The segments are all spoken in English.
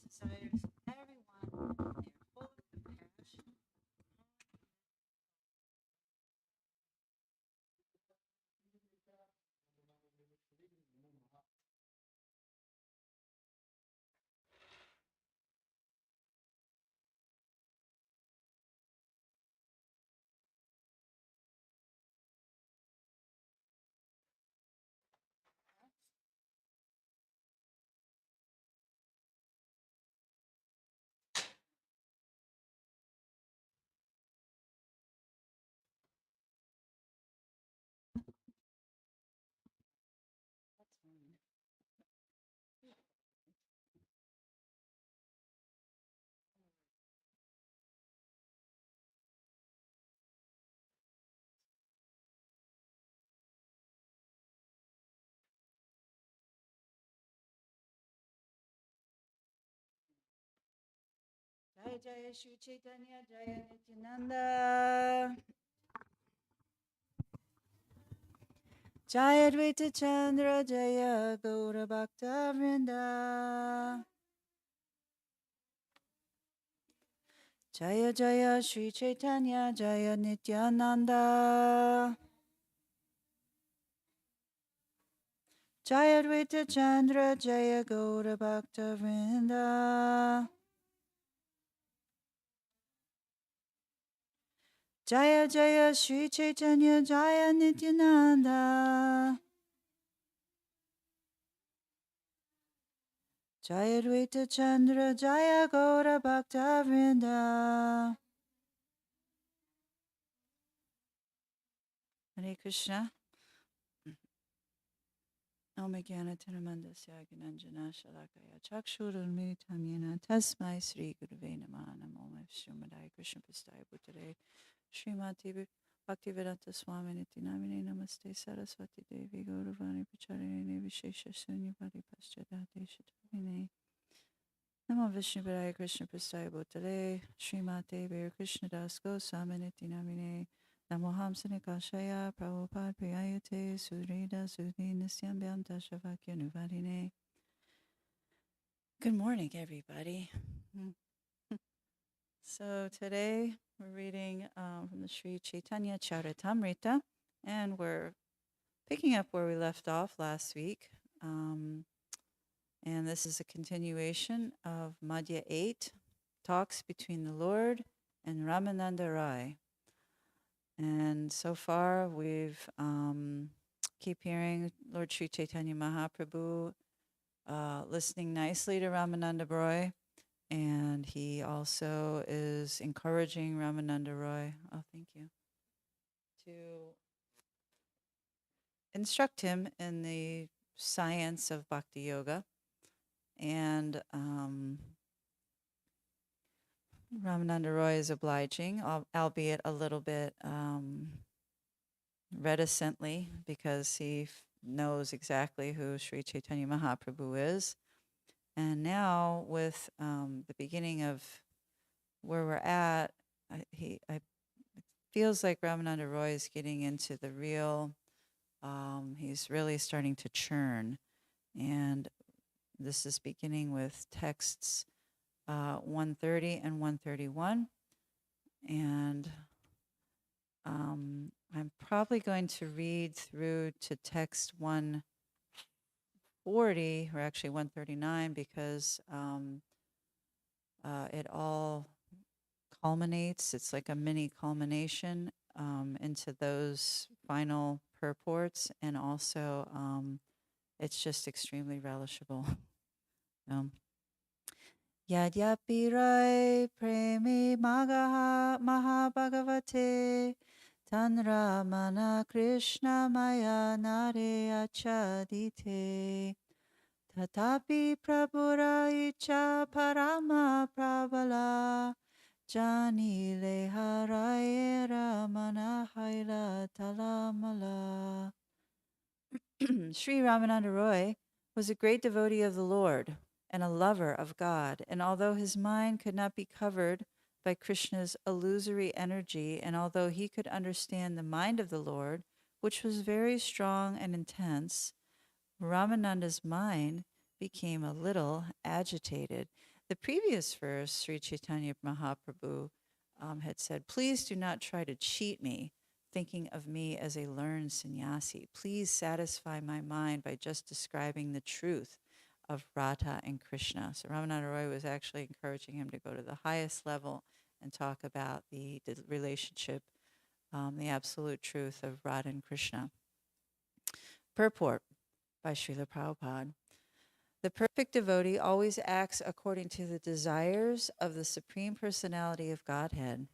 Desires of everyone, they're full of compassion. That's fine. Jaya Jaya Shri Chaitanya Jaya Nityananda Jaya Advaita Chandra Jaya Gaura Bhakta Vrinda Jaya Jaya Shri Chaitanya Jaya Nityananda Jaya Advaita Chandra Jaya Gaura Bhakta Vrinda Jaya Jaya Shri Chaitanya Jaya Nityananda Jaya Advaita Chandra Jaya Gaura Bhakta Vrinda Hare Krishna. Om Jnana Tanamandasya Gnanjana Shalakaya Chakshurunmilitam Yena Tasmai Sri Gurave Namah Namo Srimadai Krishna Prasthaya Bhutale Srimati Bhaktivedanta Swami Niti Namine Namaste Saraswati Devi Gauravani Pacharine Vishesha Sunyavadi Paschadate Shatavine Namo Vishnupadaya Krishna Prasthaya Bhutale Srimati Vir Krishna Das Goswami Niti Namine Namoham Sinikashaya Prabhupada Priyayate Surida Sudhi Nisyambhyanta Shavakya Nuvadine. Good morning, everybody. So today we're reading from the Sri Chaitanya Charitamrita, and we're picking up where we left off last week. And this is a continuation of Madhya 8, talks between the Lord and Ramananda Rai. And so far, we've keep hearing Lord Sri Chaitanya Mahaprabhu listening nicely to Ramananda Roy, and he also is encouraging Ramananda Roy. Oh, thank you. To instruct him in the science of Bhakti Yoga, and Ramananda Roy is obliging, albeit a little bit reticently, because he knows exactly who Sri Chaitanya Mahaprabhu is. And now with the beginning of where we're at, it feels like Ramananda Roy is getting into the real, he's really starting to churn. And this is beginning with texts 130 and 131. And I'm probably going to read through to text 140, or actually 139, because it all culminates. It's like a mini culmination into those final purports, and also it's just extremely relishable. Yadyapi Rai Premi Magaha Mahabhagavate Tanramana Krishna Maya Nare Achadite Tatapi Prabhura Icha Parama Prabhala Jani Leharaye Ramana Haila Talamala. Sri Ramananda Roy was a great devotee of the Lord and a lover of God, and although his mind could not be covered by Krishna's illusory energy, and although he could understand the mind of the Lord, which was very strong and intense, Ramananda's mind became a little agitated. The previous verse, Sri Chaitanya Mahaprabhu had said, "Please do not try to cheat me, thinking of me as a learned sannyasi. Please satisfy my mind by just describing the truth of Radha and Krishna." So Ramananda Roy was actually encouraging him to go to the highest level and talk about the relationship, the absolute truth of Radha and Krishna. Purport by Srila Prabhupada. The perfect devotee always acts according to the desires of the Supreme Personality of Godhead,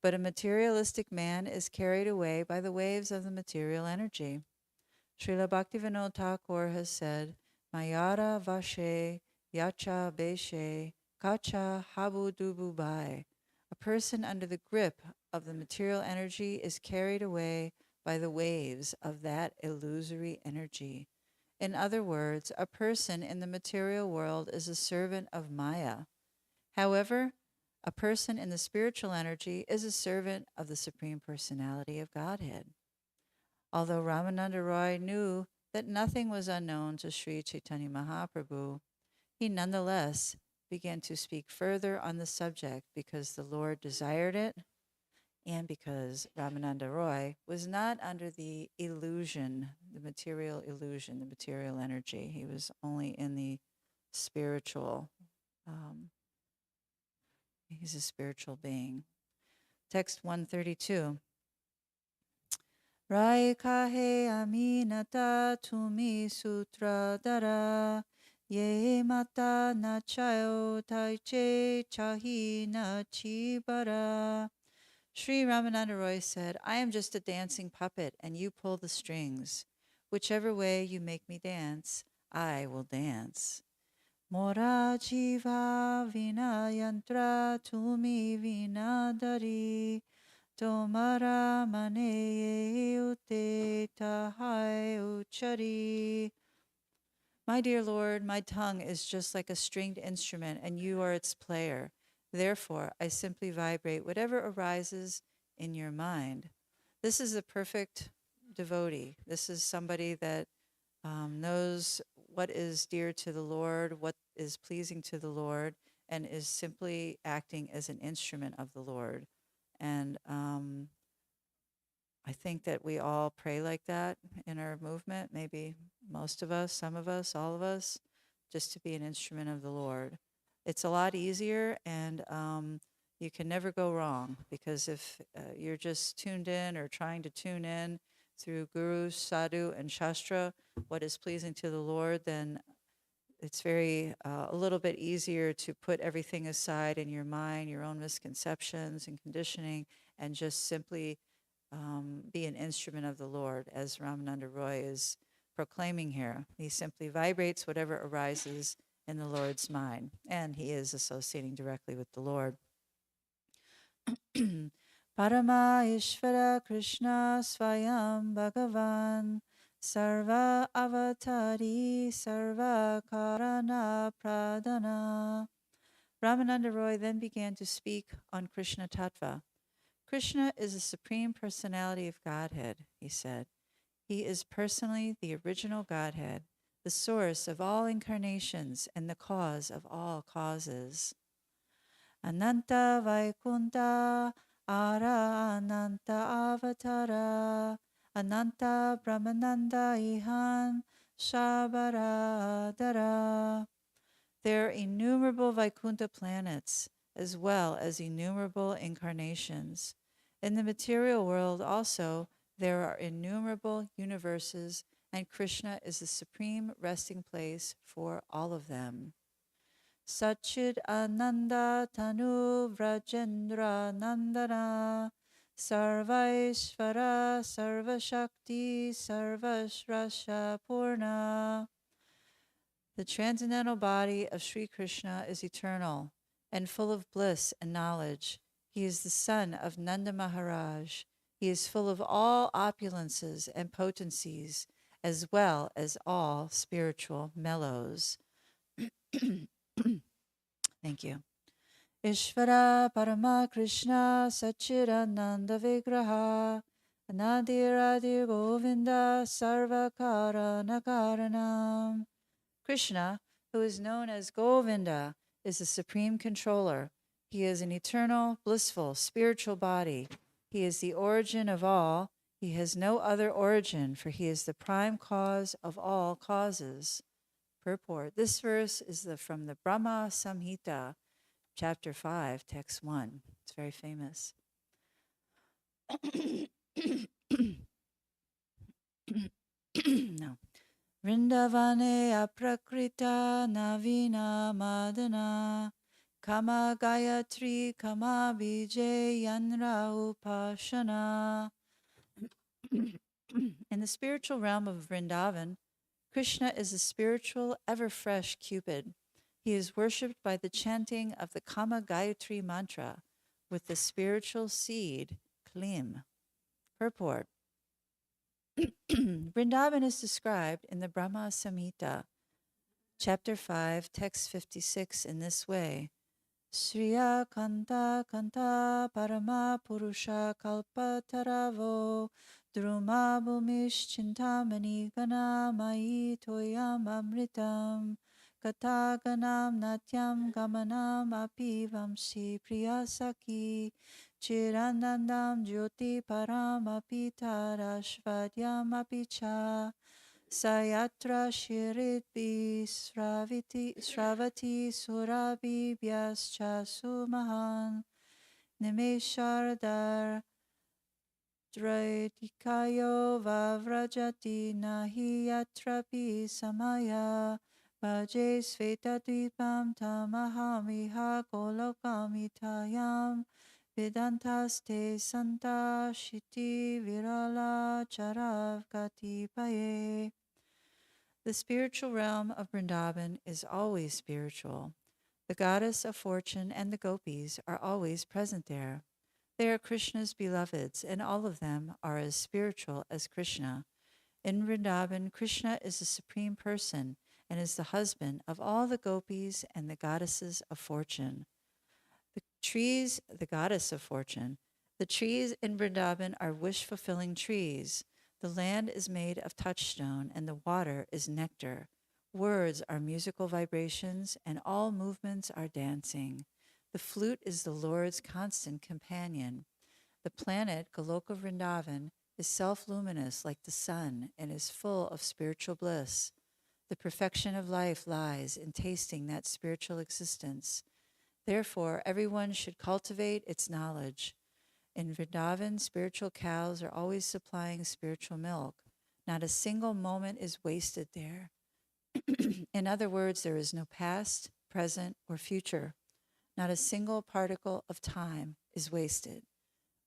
but a materialistic man is carried away by the waves of the material energy. Srila Bhaktivinoda Thakur has said, Mayara Vashe Yacha Beshe Kacha Habu Dubu Bai. A person under the grip of the material energy is carried away by the waves of that illusory energy. In other words, a person in the material world is a servant of Maya. However, a person in the spiritual energy is a servant of the Supreme Personality of Godhead. Although Ramananda Roy knew that nothing was unknown to Sri Chaitanya Mahaprabhu, he nonetheless began to speak further on the subject because the Lord desired it and because Ramananda Roy was not under the illusion, the material illusion, the material energy. He was only in the spiritual. He's a spiritual being. Text 132. Rai kahe aminata tumi sutra dara ye mata na chayo taiche chahi na chibara. Sri Ramananda Roy said, I am just a dancing puppet and you pull the strings. Whichever way you make me dance, I will dance. Mora jiva vina yantra tumi vina dari tomara mane ute tahai uchari. My dear Lord, my tongue is just like a stringed instrument, and you are its player. Therefore, I simply vibrate whatever arises in your mind. This is a perfect devotee. This is somebody that knows what is dear to the Lord, what is pleasing to the Lord, and is simply acting as an instrument of the Lord. And I think that we all pray like that in our movement, maybe most of us, some of us, all of us, just to be an instrument of the Lord. It's a lot easier, and you can never go wrong because if you're just tuned in or trying to tune in through Guru, Sadhu, and Shastra, what is pleasing to the Lord, then it's very a little bit easier to put everything aside in your mind, your own misconceptions and conditioning, and just simply be an instrument of the Lord, as Ramananda Roy is proclaiming here. He simply vibrates whatever arises in the Lord's mind, and he is associating directly with the Lord. Parama Ishvara Krishna Swayam Bhagavan Sarva Avatari Sarva Karana Pradana. Ramananda Roy then began to speak on Krishna Tattva. Krishna is the Supreme Personality of Godhead, he said. He is personally the original Godhead, the source of all incarnations and the cause of all causes. Ananta Vaikunta Ara Ananta Avatara Ananta Brahmananda Ihan Shabaradara. There are innumerable Vaikuntha planets, as well as innumerable incarnations. In the material world also, there are innumerable universes, and Krishna is the supreme resting place for all of them. Sachid Ananda Tanu Vrajendra Nandana Sarvaishvara Sarvashakti Sarvashrasha Purna. The transcendental body of Sri Krishna is eternal and full of bliss and knowledge. He is the son of Nanda Maharaj. He is full of all opulences and potencies, as well as all spiritual mellows. Thank you. Ishvara Parama Krishna Sachidananda Vigraha Anadiradir Govinda Sarvakara Nakaranam. Krishna, who is known as Govinda, is the supreme controller. He is an eternal, blissful, spiritual body. He is the origin of all. He has no other origin, for he is the prime cause of all causes. Purport. This verse is from the Brahma Samhita, chapter 5, text 1. It's very famous. No. Vrindavane aprakrita navina madana kama gayatri kama vijay yanra upashana. In the spiritual realm of Vrindavan, Krishna is a spiritual, ever-fresh Cupid. He is worshipped by the chanting of the Kama Gayatri mantra with the spiritual seed, Klim. Purport. Vrindavan is described in the Brahma Samhita, chapter 5, text 56 in this way. Sriya Kanta Kanta Parama Purusha Kalpataravo Druma Bhumish Chintamani Gana Mai Toyam Amritam Kataganam Natyam Gamanam Api Vamsi Priyasaki Chiranandam Jyoti Param Api Tarashvadyam Api Cha Sayatra Shiritvi Sravati Surabhi Vyascha Sumahan Nimeshardar Draitikayo Vavrajati Nahi Yatrapi Samaya Vaje Svetadvipam Tamahamiha Golokamitayam Vedantaste Santa Shiti Virala Charav Katipaye. The spiritual realm of Vrindavan is always spiritual. The goddess of fortune and the gopis are always present there. They are Krishna's beloveds, and all of them are as spiritual as Krishna. In Vrindavan, Krishna is the supreme person and is the husband of all the gopis and the goddesses of fortune. The goddess of fortune. The trees in Vrindavan are wish-fulfilling trees. The land is made of touchstone, and the water is nectar. Words are musical vibrations, and all movements are dancing. The flute is the Lord's constant companion. The planet Goloka Vrindavan is self-luminous like the sun and is full of spiritual bliss. The perfection of life lies in tasting that spiritual existence. Therefore, everyone should cultivate its knowledge. In Vrindavan, spiritual cows are always supplying spiritual milk. Not a single moment is wasted there. In other words, there is no past, present, or future. Not a single particle of time is wasted.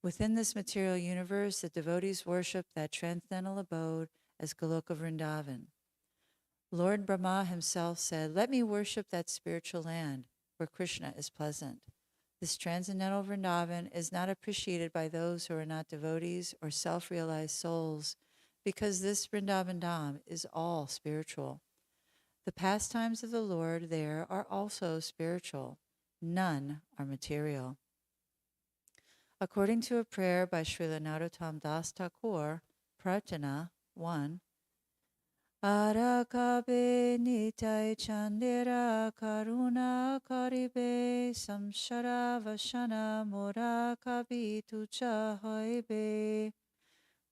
Within this material universe, the devotees worship that transcendental abode as Goloka Vrindavan. Lord Brahma himself said, "Let me worship that spiritual land where Krishna is pleasant." This transcendental Vrindavan is not appreciated by those who are not devotees or self-realized souls, because this Vrindavan Dham is all spiritual. The pastimes of the Lord there are also spiritual. None are material. According to a prayer by Srila Narottam Das Thakur, Prarthana 1, Arakabe nitai chandera karuna karibe samshara vashana morakabi tucha hoibe.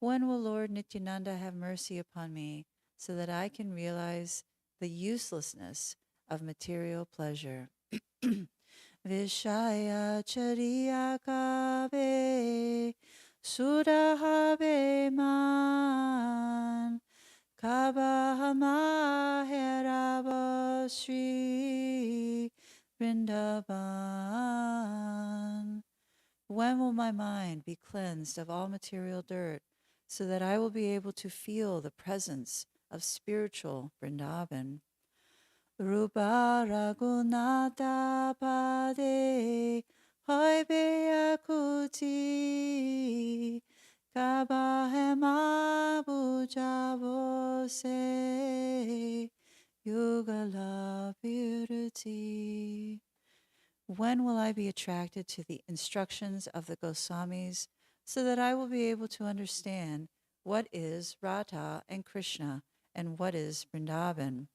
When will Lord Nityananda have mercy upon me so that I can realize the uselessness of material pleasure? Vishaya chariya kabe surahabe man Kabahama heraba Sri Vrindavan. When will my mind be cleansed of all material dirt so that I will be able to feel the presence of spiritual Vrindavan? Rupa Raghunatha Pade Hoibeyakuti Kabahema Bujavose Yugala Virati. When will I be attracted to the instructions of the Goswamis so that I will be able to understand what is Radha and Krishna and what is Vrindavan?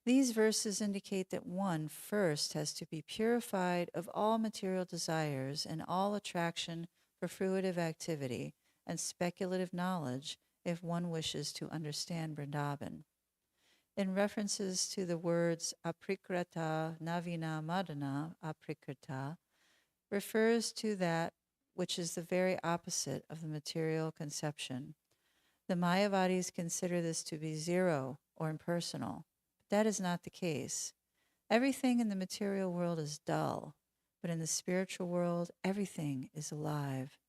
These verses indicate that one first has to be purified of all material desires and all attraction for fruitive activity and speculative knowledge if one wishes to understand Vrindavan. In references to the words aprikrata navina madana, aprikrata refers to that which is the very opposite of the material conception. The Mayavadis consider this to be zero or impersonal. That is not the case. Everything in the material world is dull, but in the spiritual world, everything is alive.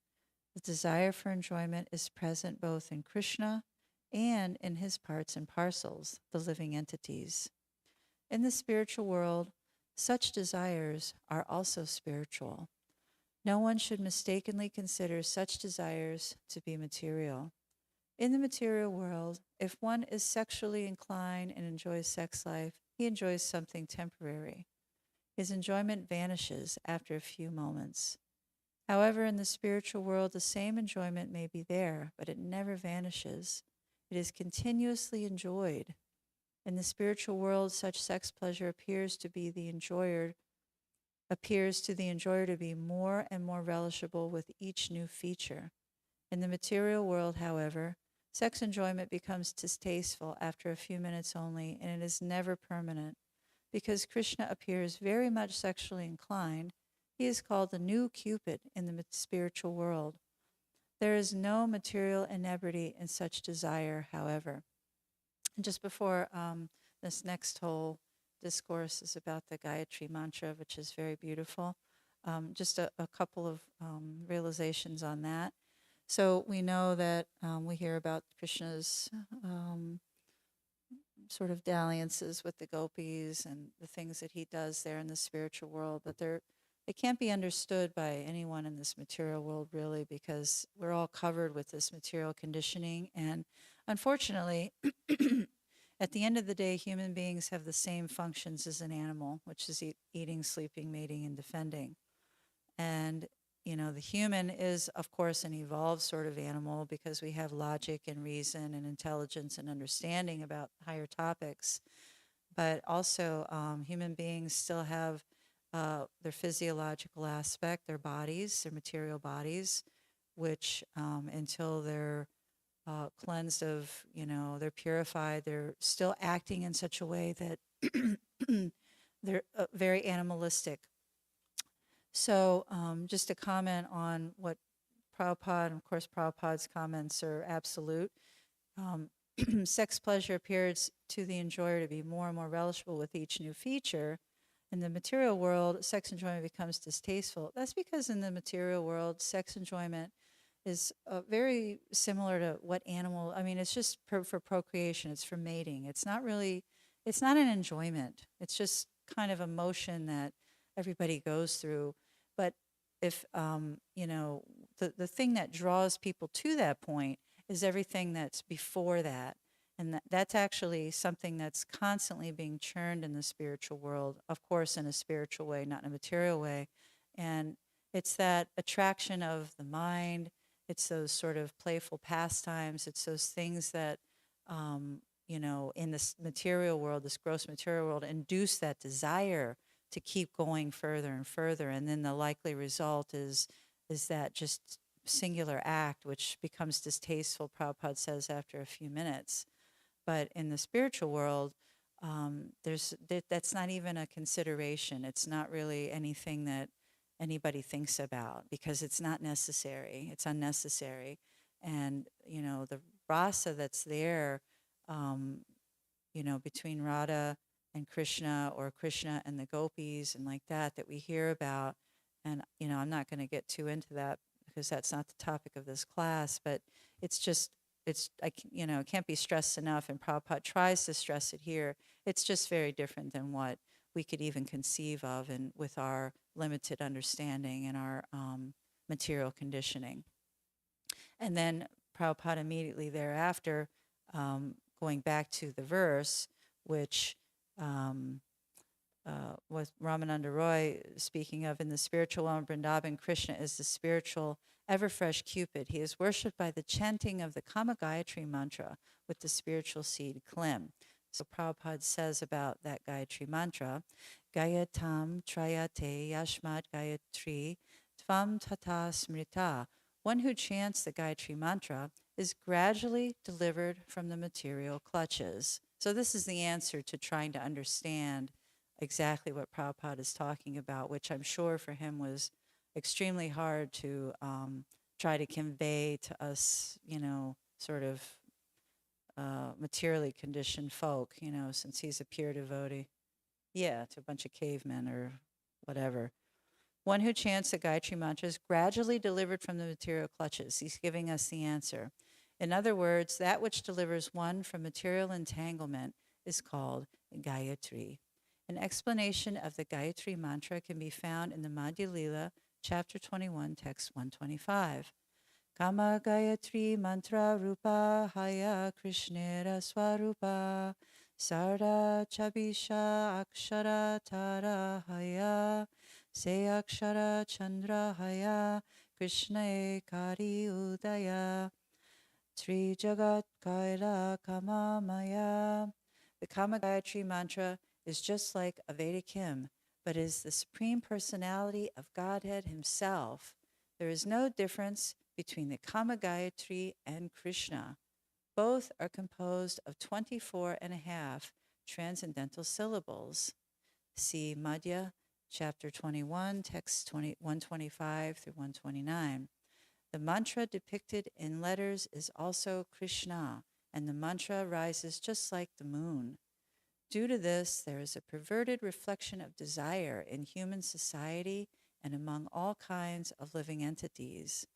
The desire for enjoyment is present both in Krishna and in his parts and parcels, the living entities. In the spiritual world, such desires are also spiritual. No one should mistakenly consider such desires to be material. In the material world, if one is sexually inclined and enjoys sex life, he enjoys something temporary. His enjoyment vanishes after a few moments. However, in the spiritual world, the same enjoyment may be there, but it never vanishes. It is continuously enjoyed. In the spiritual world, such sex pleasure appears to the enjoyer to be more and more relishable with each new feature. In the material world, however, sex enjoyment becomes distasteful after a few minutes only, and it is never permanent. Because Krishna appears very much sexually inclined, he is called the new Cupid in the spiritual world. There is no material inebriety in such desire, however. And just before this next whole discourse is about the Gayatri mantra, which is very beautiful. Just a couple of realizations on that. So we know that we hear about Krishna's sort of dalliances with the gopis and the things that he does there in the spiritual world, but they can't be understood by anyone in this material world really, because we're all covered with this material conditioning. And unfortunately, at the end of the day, human beings have the same functions as an animal, which is eating, sleeping, mating, and defending. And the human is, of course, an evolved sort of animal because we have logic and reason and intelligence and understanding about higher topics. But also, human beings still have their physiological aspect, their bodies, their material bodies, which until they're cleansed of, they're purified, they're still acting in such a way that they're very animalistic. So just to comment on what Prabhupada, and of course Prabhupada's comments are absolute. Sex pleasure appears to the enjoyer to be more and more relishable with each new feature. In the material world, sex enjoyment becomes distasteful. That's because in the material world, sex enjoyment is very similar to what animal, it's just for procreation, it's for mating. It's not an enjoyment. It's just kind of a motion that everybody goes through. But if, the thing that draws people to that point is everything that's before that. And that's actually something that's constantly being churned in the spiritual world, of course, in a spiritual way, not in a material way. And it's that attraction of the mind. It's those sort of playful pastimes. It's those things that, in this material world, this gross material world, induce that desire to keep going further and further. And then the likely result is that just singular act, which becomes distasteful, Prabhupada says, after a few minutes. But in the spiritual world, that's not even a consideration. It's not really anything that anybody thinks about because it's not necessary. It's unnecessary. And, the rasa that's there, between Radha and Krishna, or Krishna and the gopis and like that we hear about. And, I'm not going to get too into that because that's not the topic of this class, but it's just, it can't be stressed enough. And Prabhupada tries to stress it here. It's just very different than what we could even conceive of, and with our limited understanding and our material conditioning. And then Prabhupada immediately thereafter, going back to the verse, which um, was Ramananda Roy speaking of, in the spiritual realm of Vrindavan, Krishna is the spiritual, ever-fresh Cupid. He is worshipped by the chanting of the Kama Gayatri mantra with the spiritual seed Klim. So Prabhupada says about that Gayatri mantra, Gayatam Trayate Yashmat Gayatri Tvam Tata Smrita. One who chants the Gayatri mantra is gradually delivered from the material clutches. So this is the answer to trying to understand exactly what Prabhupada is talking about, which I'm sure for him was extremely hard to try to convey to us, sort of materially conditioned folk, since he's a pure devotee. Yeah, to a bunch of cavemen or whatever. One who chants the Gayatri mantra is gradually delivered from the material clutches. He's giving us the answer. In other words, that which delivers one from material entanglement is called Gayatri. An explanation of the Gayatri mantra can be found in the Madhya Lila, chapter 21, text 125. Kama Gayatri mantra rupa haya Krishnera swarupa sarda chabisha akshara tara haya se akshara chandra haya Krishna kari udaya Tri Jagat Kaila Kama Maya. The Kama Gayatri mantra is just like a Vedic hymn, but is the Supreme Personality of Godhead Himself. There is no difference between the Kama Gayatri and Krishna. Both are composed of 24 and a half transcendental syllables. See Madhya, chapter 21, text 125 through 129. The mantra depicted in letters is also Krishna, and the mantra rises just like the moon. Due to this, there is a perverted reflection of desire in human society and among all kinds of living entities.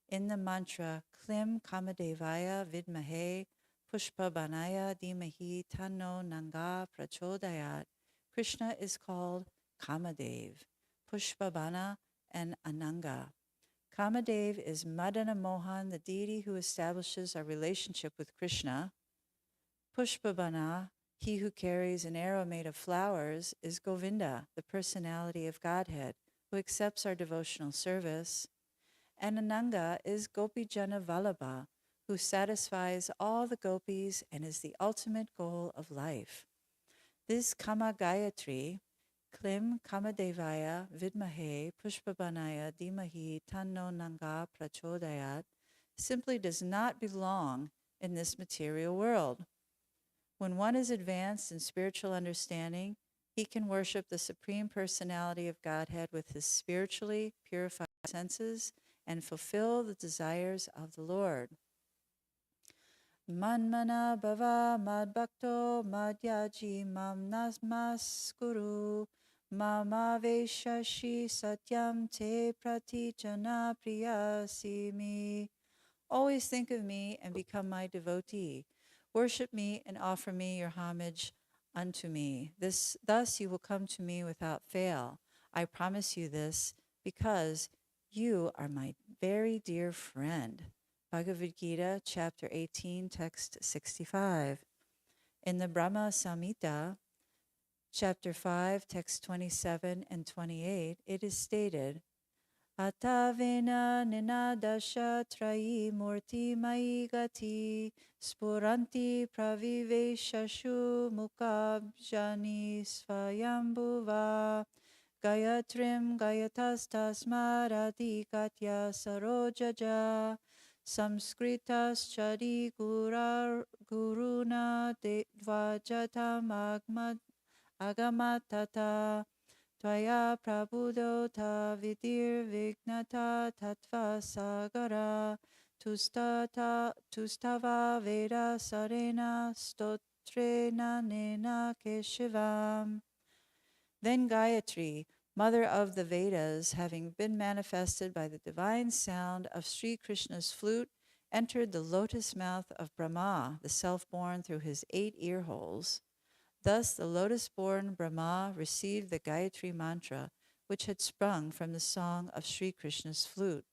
In the mantra, Klim Kamadevaya Vidmahe Pushpabanaya Dhimahi Tanno Nanga Prachodayat, Krishna is called Kamadev, Pushpabana, and Ananga. Kamadev is Madana Mohan, the deity who establishes our relationship with Krishna. Pushpabana, he who carries an arrow made of flowers, is Govinda, the personality of Godhead, who accepts our devotional service. And Ananga is Gopijana Vallabha, who satisfies all the gopis and is the ultimate goal of life. This Kama Gayatri, Klim Kamadevaya Vidmahe Pushpabanaya Dhimahi Tanno Nanga Prachodayat, simply does not belong in this material world. When one is advanced in spiritual understanding, he can worship the Supreme Personality of Godhead with his spiritually purified senses and fulfill the desires of the Lord. Manmana bhava madbhakto madhyaji mam nasmaskuru mamaveshashi satyam te pratijana priyasimi. Always think of me and become my devotee. Worship me and offer me your homage unto me. Thus you will come to me without fail. I promise you this because you are my very dear friend. Bhagavad Gita, chapter 18, text 65. In the Brahma Samhita, chapter 5, text 27 and 28, it is stated, Atavena ninadasha trayi murti mai gati spuranti praviveshashu mukabjani svayambhuva Gayatrim gayatastasmaradi katya sarojaja Samskritas chadi guruna dvajatam agamatata Tvaya prabudota vidir vignata tattva sagara tustava veda sarena Trenanena Keshivam. Then Gayatri, mother of the Vedas, having been manifested by the divine sound of Sri Krishna's flute, entered the lotus mouth of Brahma, the self-born, through his 8 ear holes. Thus the lotus-born Brahma received the Gayatri mantra, which had sprung from the song of Sri Krishna's flute.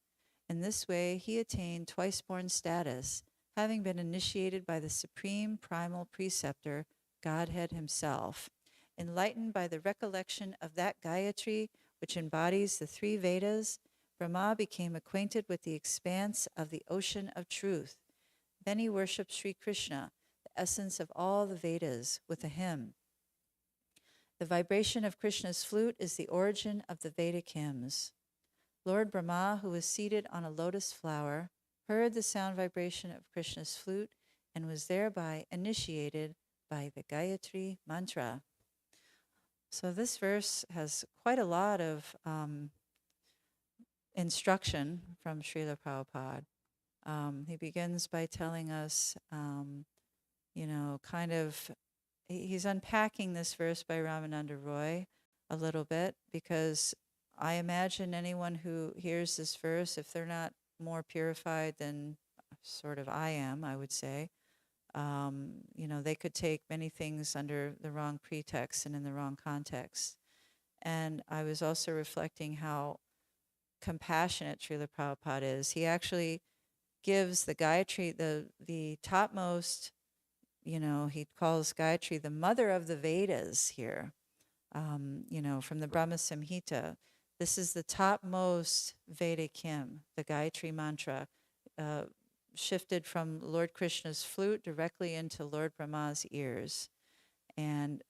In this way, he attained twice-born status, having been initiated by the supreme primal preceptor, Godhead himself. Enlightened by the recollection of that Gayatri, which embodies the 3 Vedas, Brahma became acquainted with the expanse of the ocean of truth. Then he worshipped Sri Krishna, the essence of all the Vedas, with a hymn. The vibration of Krishna's flute is the origin of the Vedic hymns. Lord Brahma, who was seated on a lotus flower, heard the sound vibration of Krishna's flute and was thereby initiated by the Gayatri mantra. So this verse has quite a lot of instruction from Srila Prabhupada. He begins by telling us, he's unpacking this verse by Ramananda Roy a little bit, because I imagine anyone who hears this verse, if they're not more purified than sort of I am, I would say, they could take many things under the wrong pretext and in the wrong context. And I was also reflecting how compassionate Srila Prabhupada is. He actually gives the Gayatri, the topmost, he calls Gayatri the mother of the Vedas here, from the Brahma Samhita. This is the topmost Vedic hymn, the Gayatri mantra, shifted from Lord Krishna's flute directly into Lord Brahma's ears. And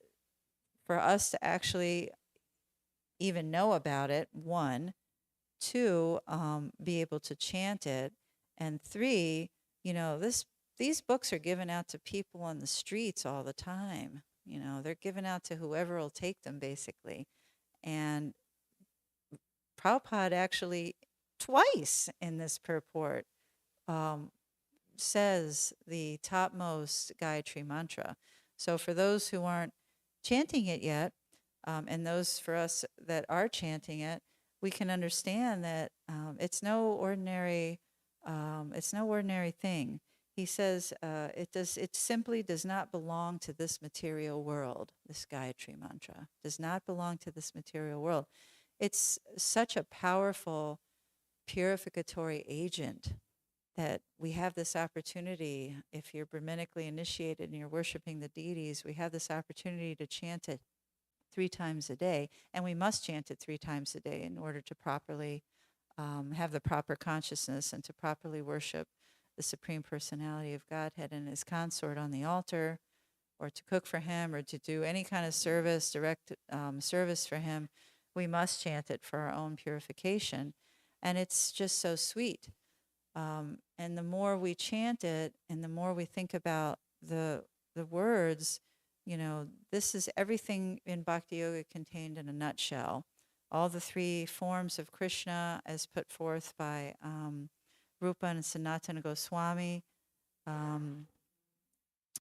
for us to actually even know about it, 1, 2, be able to chant it, and 3, these books are given out to people on the streets all the time. They're given out to whoever will take them, basically. And Prabhupada actually twice in this purport says the topmost Gayatri mantra. So for those who aren't chanting it yet, and those for us that are chanting it, we can understand that it's no ordinary thing. He says it simply does not belong to this material world. This Gayatri mantra does not belong to this material world. It's such a powerful purificatory agent that we have this opportunity. If you're Brahmanically initiated and you're worshiping the deities, we have this opportunity to chant it 3 times a day, and we must chant it 3 times a day in order to properly have the proper consciousness and to properly worship the Supreme Personality of Godhead and his consort on the altar, or to cook for him, or to do any kind of service, direct service for him. We must chant it for our own purification. And it's just so sweet. And the more we chant it and the more we think about the words, this is everything in Bhakti Yoga contained in a nutshell. All the 3 forms of Krishna as put forth by Rupa and Sanatana Goswami,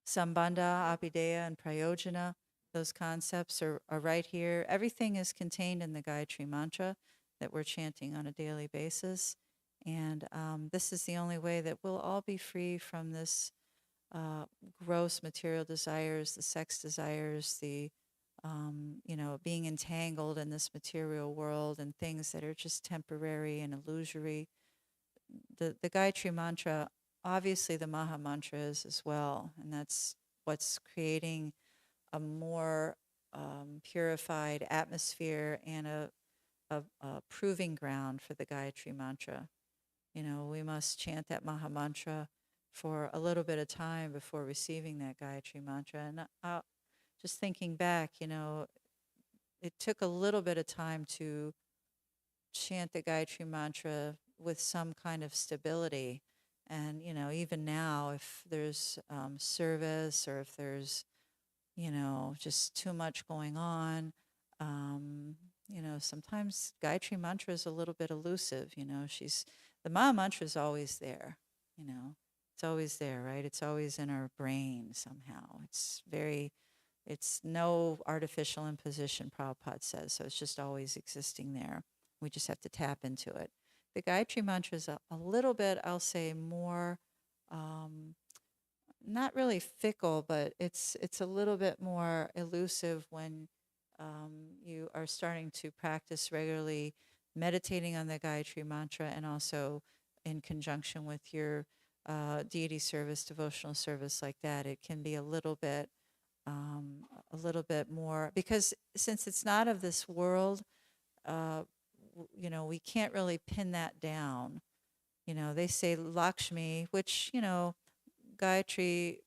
Sambandha, Abhideya, and Prayojana, those concepts are right here. Everything is contained in the Gayatri mantra that we're chanting on a daily basis. And this is the only way that we'll all be free from this gross material desires, the sex desires, the, being entangled in this material world and things that are just temporary and illusory. The Gayatri mantra, obviously the Maha mantra is as well, and that's what's creating a more purified atmosphere and a proving ground for the Gayatri mantra. We must chant that Maha mantra for a little bit of time before receiving that Gayatri mantra. And just thinking back, it took a little bit of time to chant the Gayatri mantra with some kind of stability. And, even now, if there's service or if there's, just too much going on, sometimes Gayatri mantra is a little bit elusive. The Maha mantra is always there, It's always there, right? It's always in our brain somehow. It's no artificial imposition, Prabhupada says. So it's just always existing there. We just have to tap into it. The Gayatri Mantra is a little bit, I'll say, more, um, not really fickle, but it's a little bit more elusive when you are starting to practice regularly, meditating on the Gayatri Mantra, and also in conjunction with your deity service, devotional service like that. It can be a little bit more, because since it's not of this world, uh, we can't really pin that down. They say Lakshmi, which, Gayatri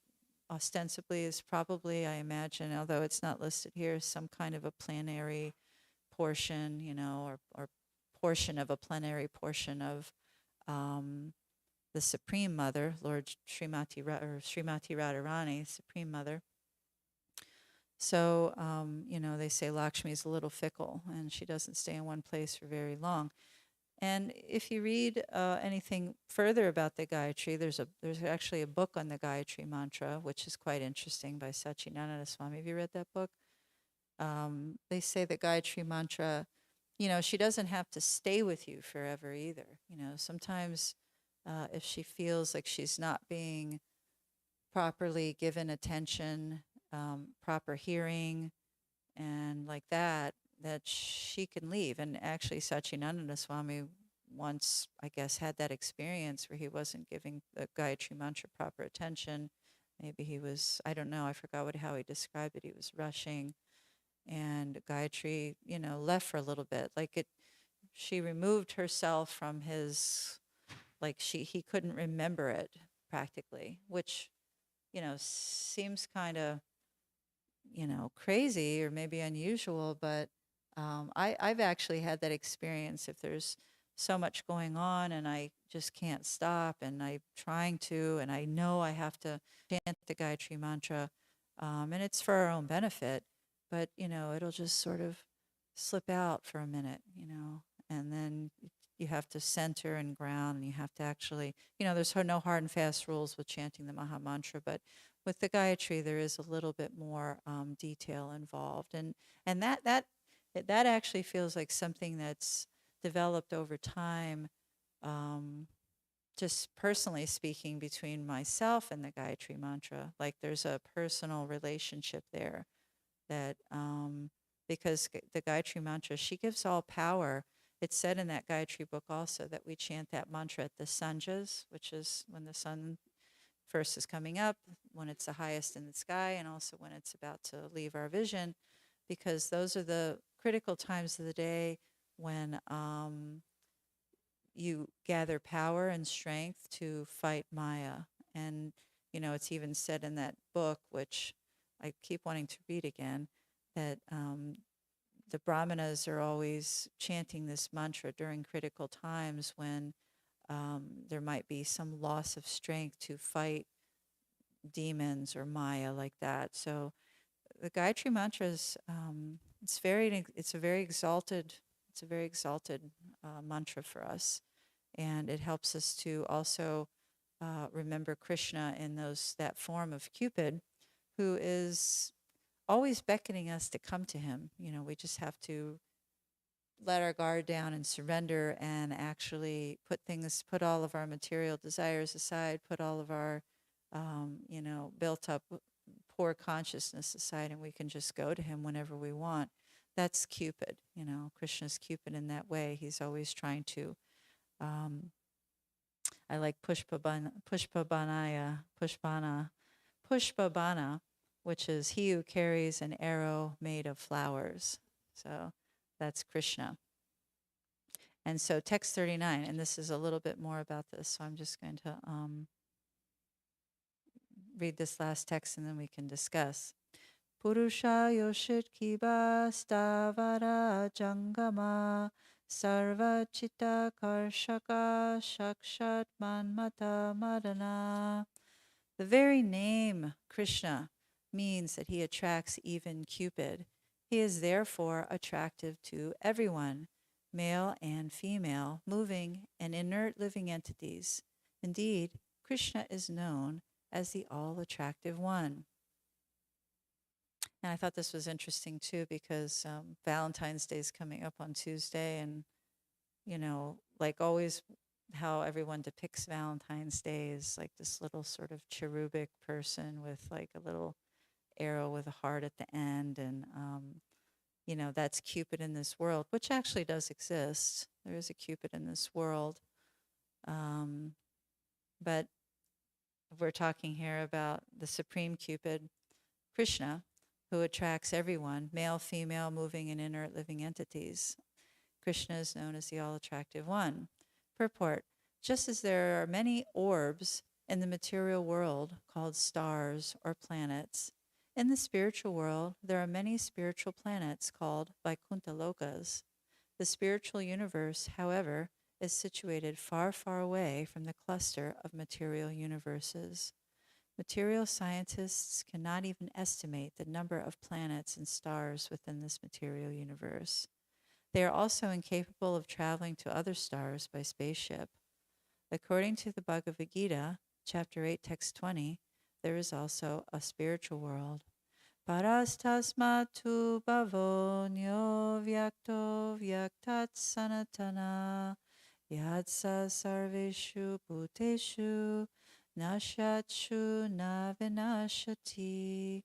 ostensibly is probably, I imagine, although it's not listed here, some kind of a plenary portion, or portion of a plenary portion of um, the Supreme Mother, Lord Srimati Radharani, Supreme Mother. So, they say Lakshmi is a little fickle and she doesn't stay in one place for very long. And if you read anything further about the Gayatri, there's actually a book on the Gayatri mantra, which is quite interesting, by Satchidananda Swami. Have you read that book? They say that Gayatri mantra, she doesn't have to stay with you forever either. Sometimes if she feels like she's not being properly given attention, proper hearing, and like that she can leave. And actually, Satchidananda Swami once, I guess, had that experience where he wasn't giving the Gayatri Mantra proper attention. Maybe he was, I don't know, I forgot how he described it. He was rushing, and Gayatri, left for a little bit. She removed herself from his, he couldn't remember it practically, which, seems kind of, crazy or maybe unusual, but I've actually had that experience. If there's so much going on and I just can't stop, and I'm trying to, and I know I have to chant the Gayatri Mantra, and it's for our own benefit, but, it'll just sort of slip out for a minute, and then you have to center and ground, and you have to actually, there's no hard and fast rules with chanting the Maha Mantra, but with the Gayatri, there is a little bit more detail involved, and that actually feels like something that's developed over time, um, just personally speaking, between myself and the Gayatri Mantra. Like there's a personal relationship there that, because the Gayatri Mantra, she gives all power. It's said in that Gayatri book also that we chant that mantra at the sanjas, which is when the sun first is coming up, when it's the highest in the sky, and also when it's about to leave our vision, because those are the critical times of the day when you gather power and strength to fight Maya. And, it's even said in that book, which I keep wanting to read again, that the Brahmanas are always chanting this mantra during critical times when there might be some loss of strength to fight demons or Maya like that. So the Gayatri mantra is, it's a very exalted mantra for us, and it helps us to also remember Krishna in that form of Cupid, who is always beckoning us to come to him. We just have to let our guard down and surrender, and actually put all of our material desires aside, put all of our, built up poor consciousness aside, and we can just go to him whenever we want. That's Cupid. Krishna's Cupid in that way. He's always trying to, I like Pushpabana, which is he who carries an arrow made of flowers. So that's Krishna. And so text 39, and this is a little bit more about this, so I'm just going to read this last text and then we can discuss. Purusha yoshit kiba stavara jangama sarva chitta karshaka shakshat manmata madana. The very name Krishna means that he attracts even Cupid. He is therefore attractive to everyone, male and female, moving and inert living entities. Indeed, Krishna is known as the all-attractive one. And I thought this was interesting too because Valentine's Day is coming up on Tuesday, and like always, how everyone depicts Valentine's Day is like this little sort of cherubic person with like a little arrow with a heart at the end, and that's Cupid in this world, which actually does exist. There is a Cupid in this world, um, but we're talking here about the supreme Cupid, Krishna, who attracts everyone, male, female, moving and inert living entities. Krishna is known as the all-attractive one. Purport: just as there are many orbs in the material world called stars or planets, in the spiritual world there are many spiritual planets called Vaikuntha Lokas. The spiritual universe, however, is situated far, far away from the cluster of material universes. Material scientists cannot even estimate the number of planets and stars within this material universe. They are also incapable of traveling to other stars by spaceship. According to the Bhagavad Gita, chapter 8, text 20, there is also a spiritual world. Parastasmatu bhavo nyo vyakto vyaktat sanatana yatsa sarveshu bhuteshu nashatshu na vinashati.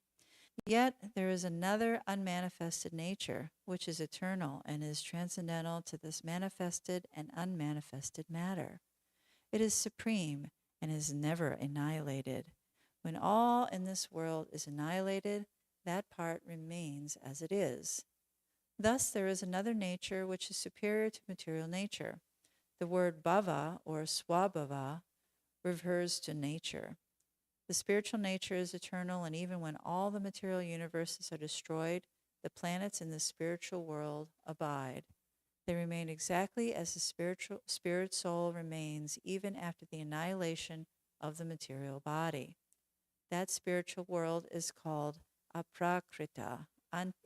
Yet there is another unmanifested nature, which is eternal and is transcendental to this manifested and unmanifested matter. It is supreme and is never annihilated. When all in this world is annihilated, that part remains as it is. Thus, there is another nature which is superior to material nature. The word bhava or swabhava refers to nature. The spiritual nature is eternal, and even when all the material universes are destroyed, the planets in the spiritual world abide. They remain exactly as the spirit soul remains even after the annihilation of the material body. That spiritual world is called aprakrita,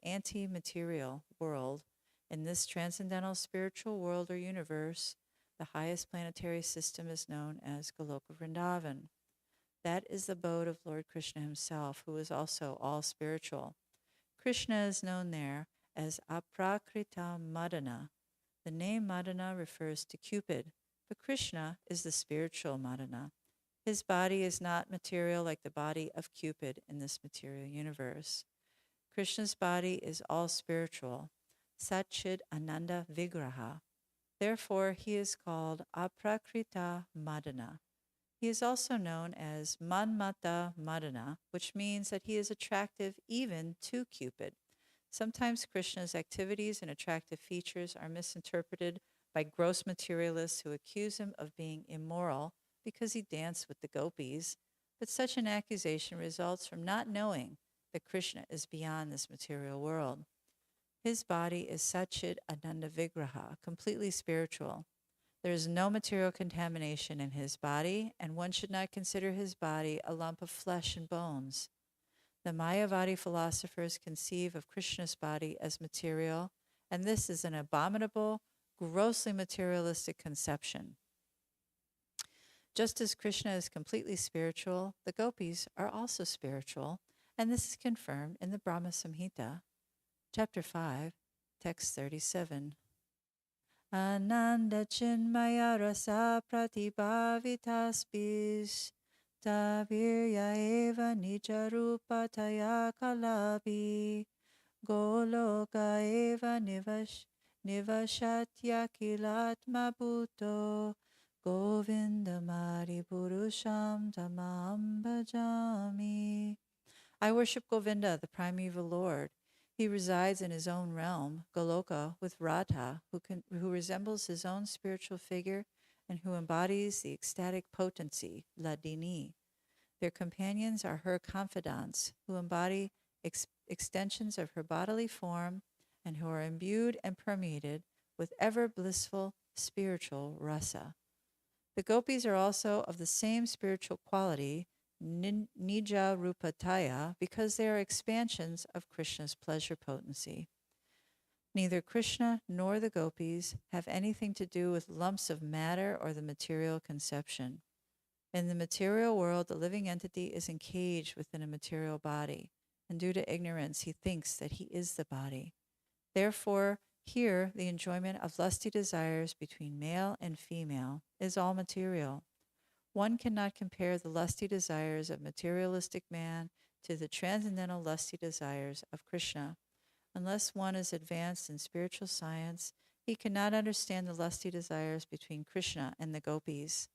anti-material world. In this transcendental spiritual world or universe, the highest planetary system is known as Goloka Vrindavan. That is the abode of Lord Krishna himself, who is also all spiritual. Krishna is known there as Aprakrita Madana. The name Madana refers to Cupid, but Krishna is the spiritual Madana. His body is not material like the body of Cupid in this material universe. Krishna's body is all spiritual, Satchid Ananda Vigraha. Therefore, he is called Aprakrita Madana. He is also known as Manmata Madana, which means that he is attractive even to Cupid. Sometimes Krishna's activities and attractive features are misinterpreted by gross materialists who accuse him of being immoral because he danced with the gopis, but such an accusation results from not knowing that Krishna is beyond this material world. His body is Satchid Ananda Vigraha, completely spiritual. There is no material contamination in his body, and one should not consider his body a lump of flesh and bones. The Mayavadi philosophers conceive of Krishna's body as material, and this is an abominable, grossly materialistic conception. Just as Krishna is completely spiritual, the gopis are also spiritual, and this is confirmed in the Brahma Samhita, chapter 5, text 37. Ananda Chinmaya Rasa Pratibhavitaspis Tavirya Eva Nijarupa Taya Kalabi Goloka Eva Nivashatya Kilatma Bhuto Govinda Mari Purusham Tamam Bhajami. I worship Govinda, the primeval Lord. He resides in his own realm, Goloka, with Radha, who resembles his own spiritual figure and who embodies the ecstatic potency, Ladini. Their companions are her confidants, who embody extensions of her bodily form and who are imbued and permeated with ever blissful spiritual rasa. The gopis are also of the same spiritual quality, Nija Rupataya, because they are expansions of Krishna's pleasure potency. Neither Krishna nor the gopis have anything to do with lumps of matter or the material conception. In the material world, the living entity is encaged within a material body, and due to ignorance, he thinks that he is the body. Therefore, here the enjoyment of lusty desires between male and female is all material. One cannot compare the lusty desires of materialistic man to the transcendental lusty desires of Krishna. Unless one is advanced in spiritual science, he cannot understand the lusty desires between Krishna and the gopis.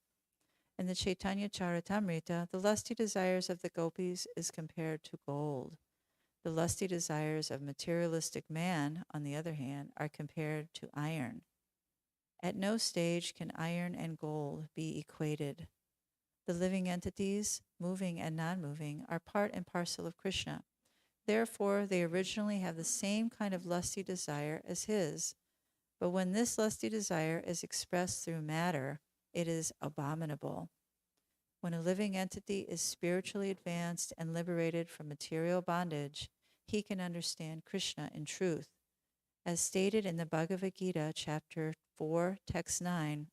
In the Chaitanya Charitamrita, the lusty desires of the gopis is compared to gold. The lusty desires of materialistic man, on the other hand, are compared to iron. At no stage can iron and gold be equated. The living entities, moving and non moving, are part and parcel of Krishna. Therefore, they originally have the same kind of lusty desire as his. But when this lusty desire is expressed through matter, it is abominable. When a living entity is spiritually advanced and liberated from material bondage, he can understand Krishna in truth. As stated in the Bhagavad Gita, chapter 4, text 9,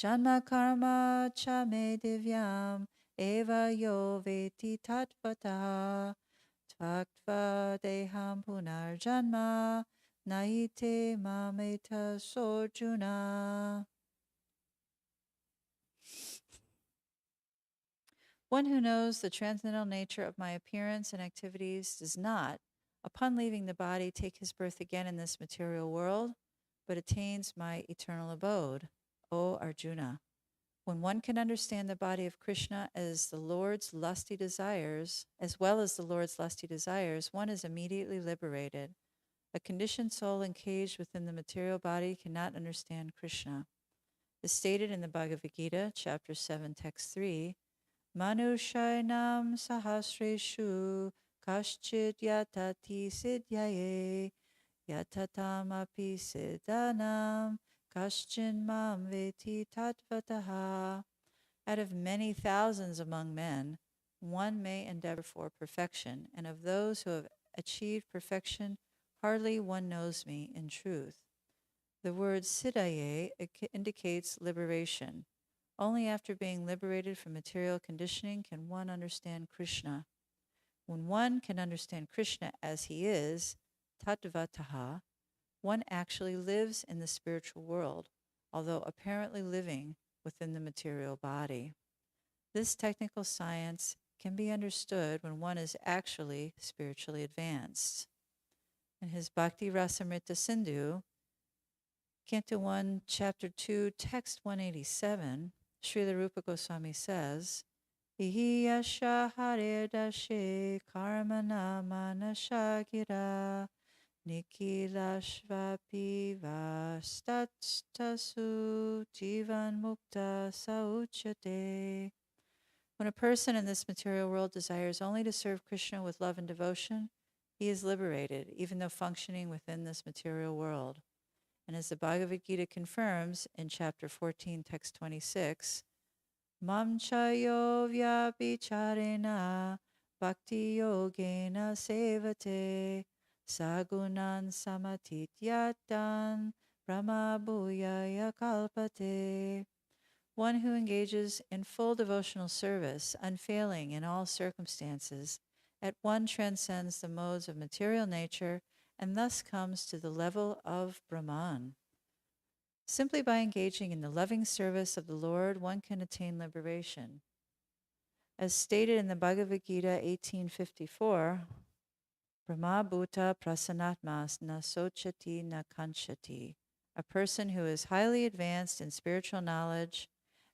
Janma karma cha me divyam eva yo veti tatvataha tvaktva deham punar janma naite mameta sorjuna. One who knows the transcendental nature of my appearance and activities does not, upon leaving the body, take his birth again in this material world, but attains my eternal abode. O Arjuna, when one can understand the body of Krishna as the Lord's lusty desires, as well as the Lord's lusty desires, one is immediately liberated. A conditioned soul encaged within the material body cannot understand Krishna. As stated in the Bhagavad Gita, chapter 7, text 3, Manushainam sahasreshu kaschid yatati siddhyaye yatatam api siddhanam kaschin mam veti tatvataha. Out of many thousands among men, one may endeavor for perfection, and of those who have achieved perfection, hardly one knows me in truth. The word siddhaye indicates liberation. Only after being liberated from material conditioning can one understand Krishna. When one can understand Krishna as he is, tattvataha, one actually lives in the spiritual world, although apparently living within the material body. This technical science can be understood when one is actually spiritually advanced. In his Bhakti Rasamrita Sindhu, Canto 1, Chapter 2, Text 187, Srila Rupa Goswami says, Ihiyasha hare dashe karmana manashagira nikilashvapi vastatstasu jivan mukta sauchyate. When a person in this material world desires only to serve Krishna with love and devotion, he is liberated, even though functioning within this material world. And as the Bhagavad Gita confirms in chapter 14, text 26, Mam chayo vyabhicharena bhakti yogena sevate sagunan samatityatan brahma bhuyaya kalpate. One who engages in full devotional service, unfailing in all circumstances, at one transcends the modes of material nature and thus comes to the level of Brahman. Simply by engaging in the loving service of the Lord, one can attain liberation. As stated in the Bhagavad Gita 1854, Brahma Bhuta Prasanatmas na sochati na kanchati. A person who is highly advanced in spiritual knowledge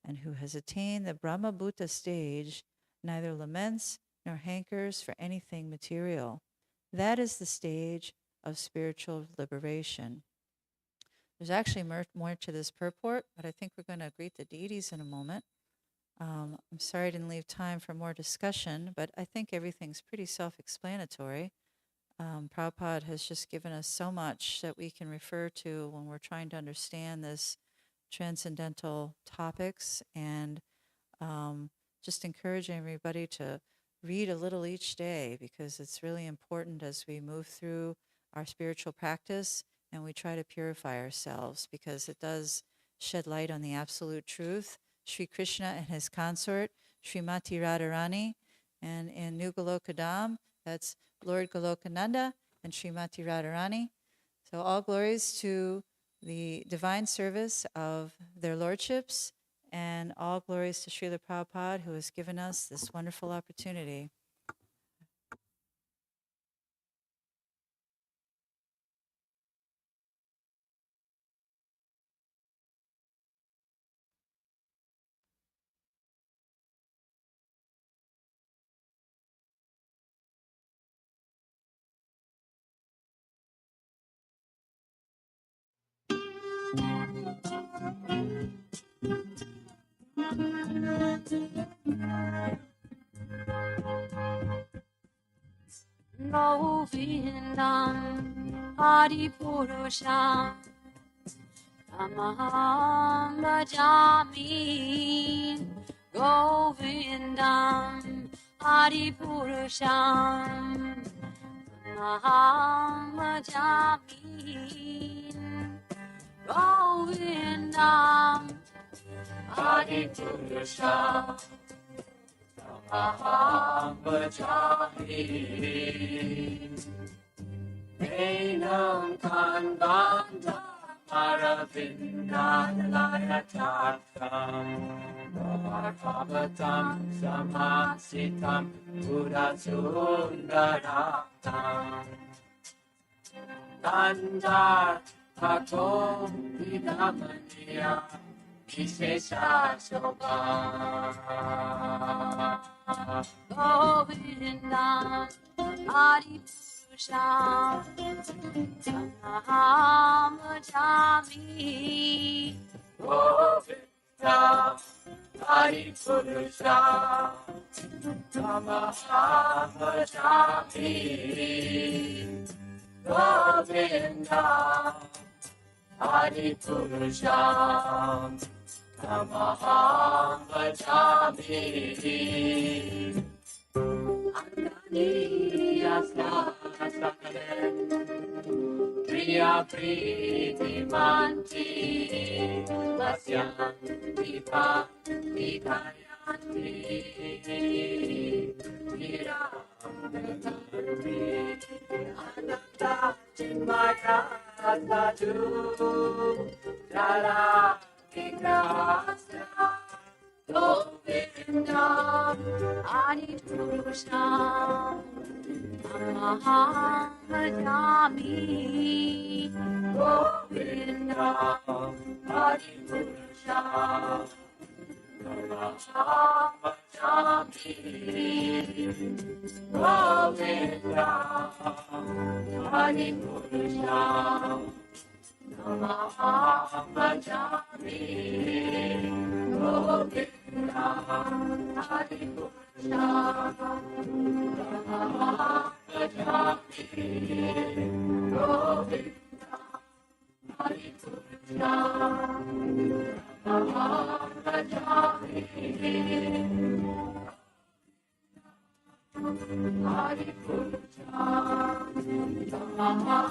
and who has attained the Brahma Bhuta stage neither laments nor hankers for anything material. That is the stage of spiritual liberation. There's actually more to this purport, but I think we're going to greet the deities in a moment. I'm sorry I didn't leave time for more discussion, but I think everything's pretty self-explanatory. Prabhupada has just given us so much that we can refer to when we're trying to understand this transcendental topics, and just encouraging everybody to read a little each day, because it's really important as we move through our spiritual practice and we try to purify ourselves, because it does shed light on the absolute truth, Sri Krishna and his consort, Srimati Radharani, and in New Goloka Dham, that's Lord Golokananda and Srimati Radharani. So all glories to the divine service of their lordships, and all glories to Srila Prabhupada, who has given us this wonderful opportunity. Govindam Adipurusham Tamaham Bhajami Govindam Adipurusham Tamaham Bhajami Govindam Adipurusham Tamaham Bhajami Enam Kanvanda Aravindalayatatam Bhagavatam Samasitam Purasundaram Dandar Tatom Vidamaniya Vishesha Shobha Govindam Adipurusham Tamaham Bhajami Govindam Adipurusham Tamaham Bhajami Govindam Adipurusham Tamaham Bhajami Priya Priti Manti Vasyanti Pavikayanti Viramdanti Ananda Chinmaya Sadhu Jala Vigrahasya Govindam Adipurusham Tamaham Bhajami Govindam Adipurusham Tamaham Bhajami Govindam Adipurusham Tamaham Bhajami Govindam Adipurusham Tamaham Bhajami Govindam Adipurusham Tamaham Bhajami Adipurusham Tamaham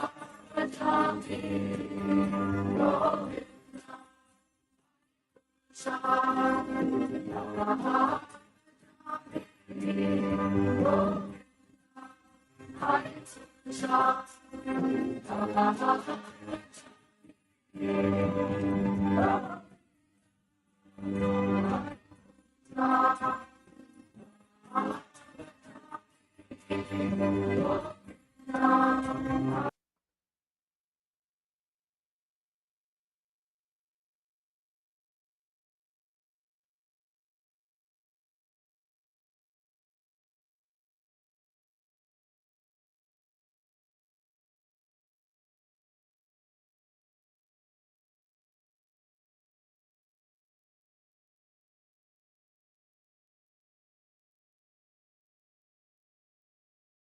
Bhajami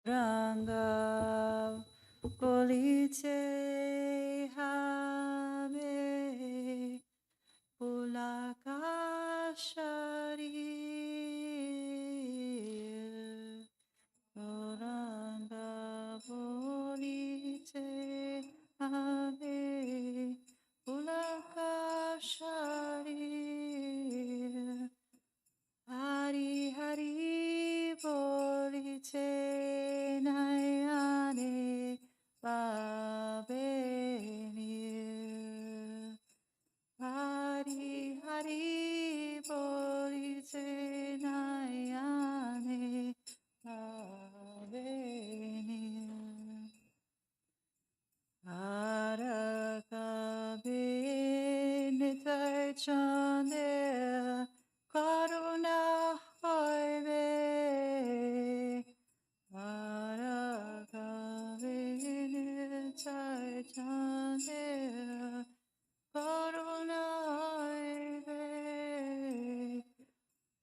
Ranga Bolite Habe Pulakashari Ranga Bolite Habe Pulakashari Chande Karuna Hoibe Arakavini Chai Chande Karuna Hoibe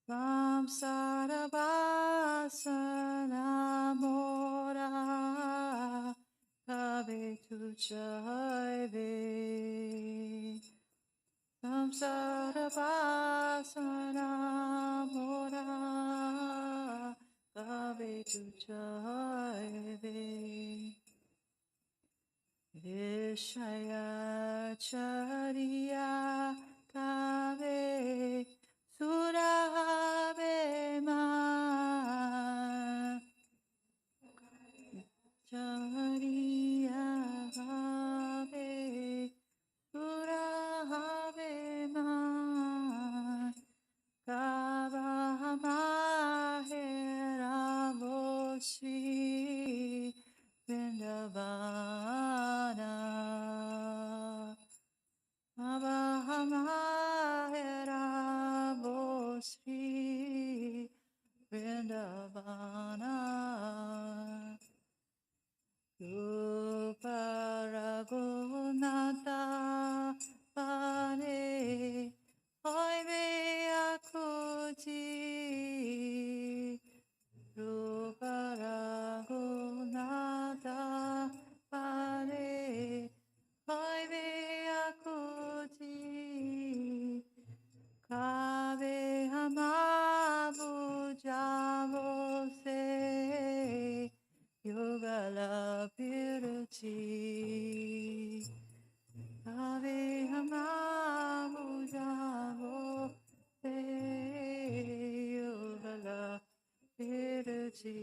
Samsara Vasana Mora Kave Tuchaive Samsara Vasana Mora Kave Tuchaive Vishaya Chariya Kave Surave Ma Chariya Kave Surave Ma Kavamahera Voshi Vrindavana Kavamahera Voshi Vrindavana Uparagunata Pane Oime Akuti Uparagunata Pane Oime Akuti Kave Hamabu Javose Yogala Piruti Kave Hamabu Javose Yogala Piruti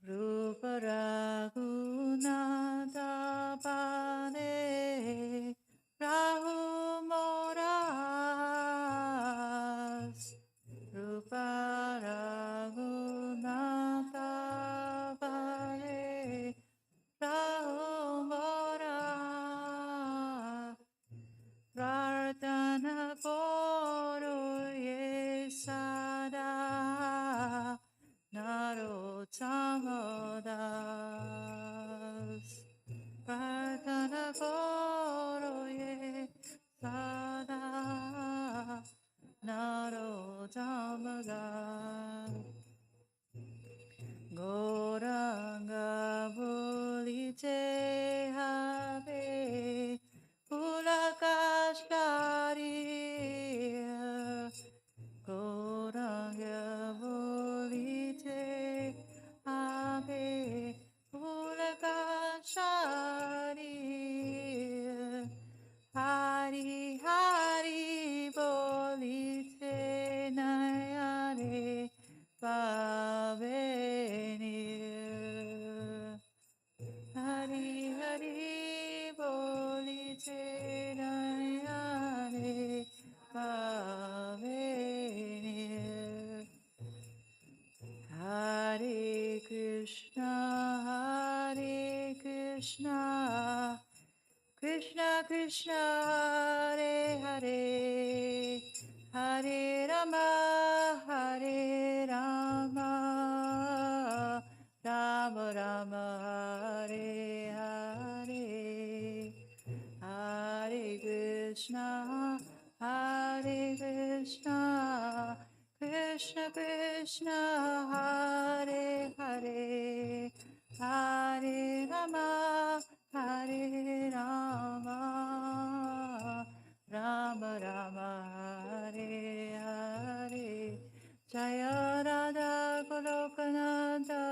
Rupa Raghunatha Pane Rahu Moras Rupa Raghunatha Pane Rahu Moras Prarthana Koro Yesada Narottamadas Prarthana Koro Yesada Narottamadas Goranga Bulite Have Pulakashkari Goranga Bulite Have Pulakashkari Hari Hari Bolite Nayane Pavenir Hari Hari Bolite Nayane Pavenir Hare Krishna Krishna Krishna Hare Hare Hare Rama Rama Rama Hare Hare Hare Krishna Krishna Krishna Hare Hare Hare Rama Rama Rama Hare Hare Jaya Radha Golokananda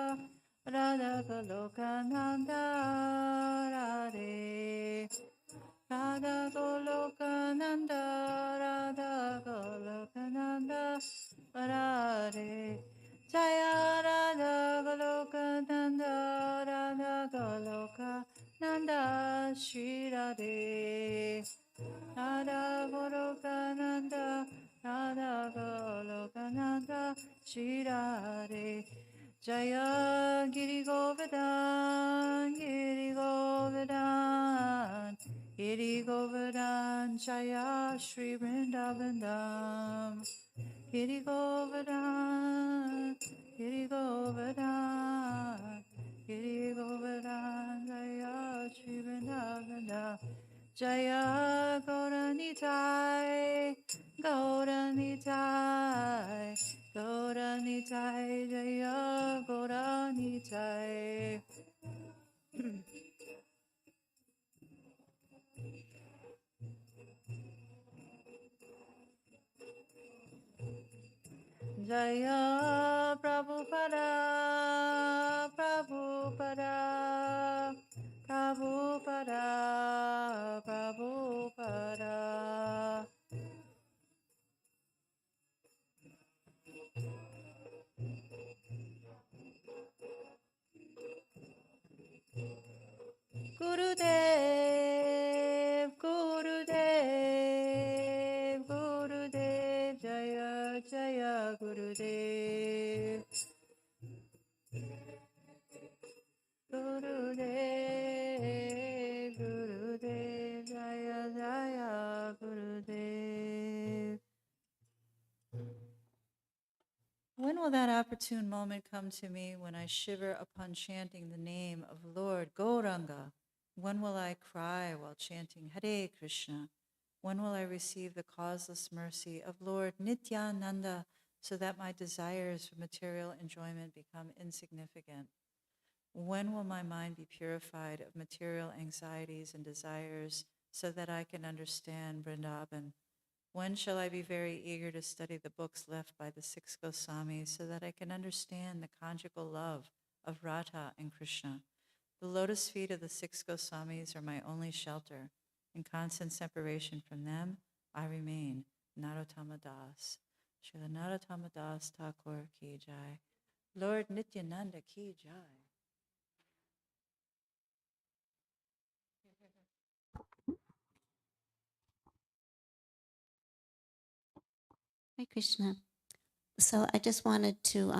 Radha Golokananda Radhe Radha Golokananda Radha Golokananda Radhe Jaya Radha Golokananda Radha Golokananda Shri Radhe Radha Golokananda Radha Golokananda Shri Radhe Jaya Giri Govardhan Giri Govardhan Giri Govardhan Jaya Shri Vrindavan Dham. Giri Govardhan, Giri Govardhan, Giri Govardhan, Jaya Shri Vrindavan Dham. Jaya Gauranitai, Gauranitai, Gauranitai, Jaya Gauranitai. Jaya Prabhupada, Prabhupada, Prabhupada, Prabhupada. Gurudev, Gurudev, Gurudev, Jaya, Jaya, Gurudev. Gurudev, Gurudev, Jaya, Jaya, Gurudev. When will that opportune moment come to me when I shiver upon chanting the name of Lord Gauranga? When will I cry while chanting Hare Krishna? When will I receive the causeless mercy of Lord Nityananda so that my desires for material enjoyment become insignificant? When will my mind be purified of material anxieties and desires so that I can understand Vrindavan? When shall I be very eager to study the books left by the six Goswamis so that I can understand the conjugal love of Radha and Krishna? The lotus feet of the six Goswamis are my only shelter. In constant separation from them, I remain Narottama Das. Srila Narottama Das Thakur ki jai. Lord Nityananda ki jai. Hare Krishna. So I just wanted to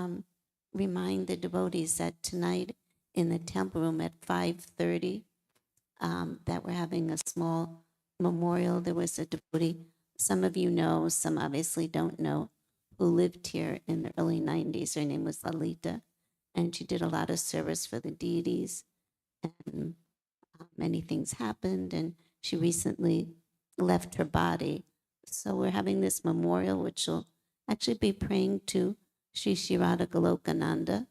remind the devotees that tonight in the temple room at 5:30, that we're having a small memorial. There was a devotee, some of you know, some obviously don't know, who lived here in the early 90s. Her name was Lalita, and she did a lot of service for the deities, and many things happened, and she recently left her body. So we're having this memorial, which will actually be praying to Sri Shirada Golokananda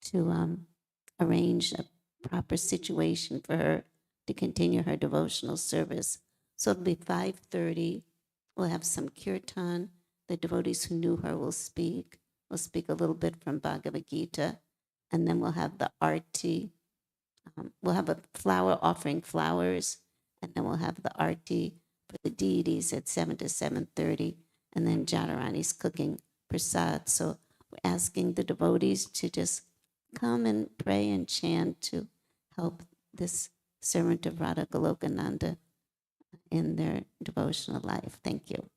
to arrange a proper situation for her to continue her devotional service. So it'll be 5:30. We'll have some kirtan. The devotees who knew her will speak. We'll speak a little bit from Bhagavad Gita, and then we'll have the arti. We'll have a flower offering flowers, and then we'll have the arti for the deities at 7 to 7:30, and then Jadharani's cooking prasad. So we're asking the devotees to just come and pray and chant to help this servant of Radha Golokananda in their devotional life. Thank you.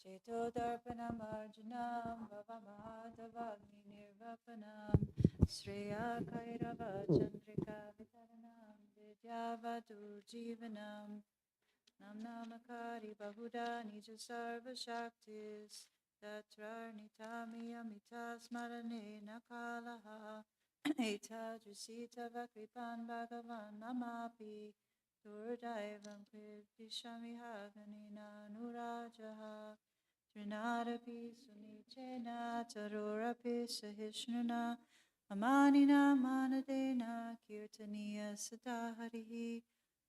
Cheto darpanam arjunam vavamadavagni nirvapanam Sreya kairava chandrika vitaranam vidyavadu jivanam Nam namakari bahuda nija sarva shaktis Tatra nitami amita smarane nakalaha Eta drusita vakripan bhagavan namapi Durdaivam kritishyami haganina nurajaha Trinadapi sunichena tarorapi sahishnuna Amanina manadena kirtaniya sadaharihi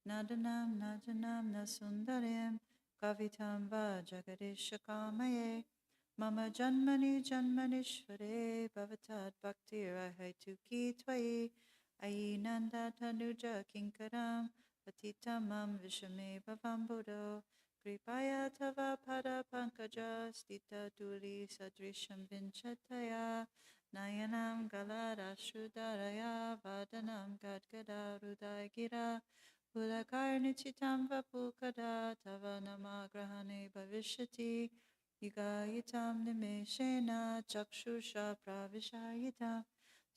Nadanam najanam nasundarim kavitam va jagadishakamaye Mama janmani janmanishvare bhavatad bhaktir ahituki tvayi Ainanda tanuja kinkaram patitamam vishame bhavam buddho Kripaya tava pada pankaja stita duli sadrisham vinchataya Nayanam galada shudaraya vadanam gadgada rudagira Pulakarnichitam vapukada tava namagrahane bhavishyati Yugayitam nimeshena chakshusha pravishayitam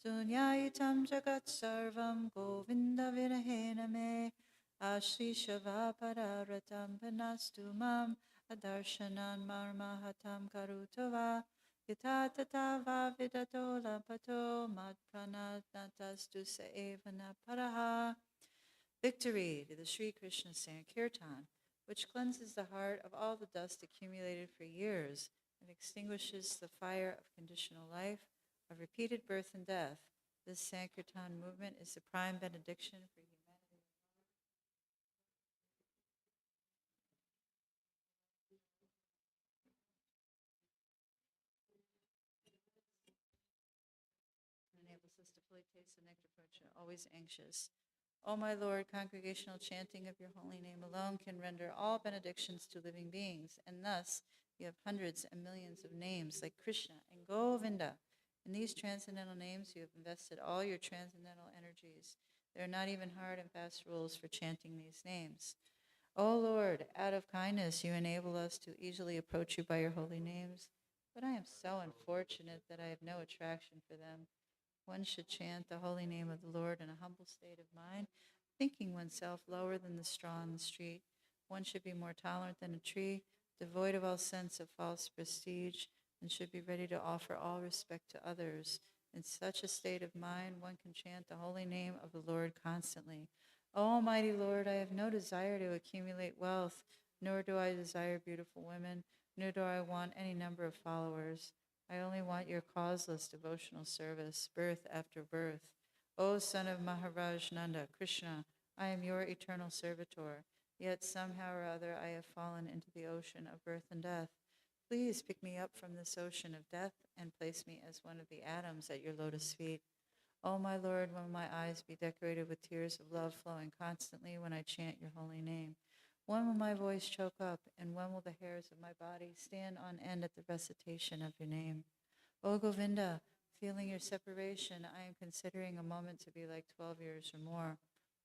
Sunyayitam jagat sarvam govinda virahena me Ashishava pararatam panastu mam adarshanan marmahatam karutava yata va vidato lapato mat pranatastu saevana paraha. Victory to the Sri Krishna Sankirtan, which cleanses the heart of all the dust accumulated for years and extinguishes the fire of conditional life, of repeated birth and death. This Sankirtan movement is the prime benediction for humanity. And enables us to fully taste the nectar approach, always anxious. O my Lord, congregational chanting of your holy name alone can render all benedictions to living beings, and thus you have hundreds and millions of names like Krishna and Govinda. In these transcendental names, you have invested all your transcendental energies. There are not even hard and fast rules for chanting these names. O Lord, out of kindness, you enable us to easily approach you by your holy names, but I am so unfortunate that I have no attraction for them. One should chant the holy name of the Lord in a humble state of mind, thinking oneself lower than the straw in the street. One should be more tolerant than a tree, devoid of all sense of false prestige, and should be ready to offer all respect to others. In such a state of mind, one can chant the holy name of the Lord constantly. O Almighty Lord, I have no desire to accumulate wealth, nor do I desire beautiful women, nor do I want any number of followers. I only want your causeless devotional service, birth after birth. O son of Maharaj Nanda, Krishna, I am your eternal servitor, yet somehow or other I have fallen into the ocean of birth and death. Please pick me up from this ocean of death and place me as one of the atoms at your lotus feet. O my Lord, when will my eyes be decorated with tears of love flowing constantly when I chant your holy name? When will my voice choke up, and when will the hairs of my body stand on end at the recitation of your name? O Govinda, feeling your separation, I am considering a moment to be like 12 years or more.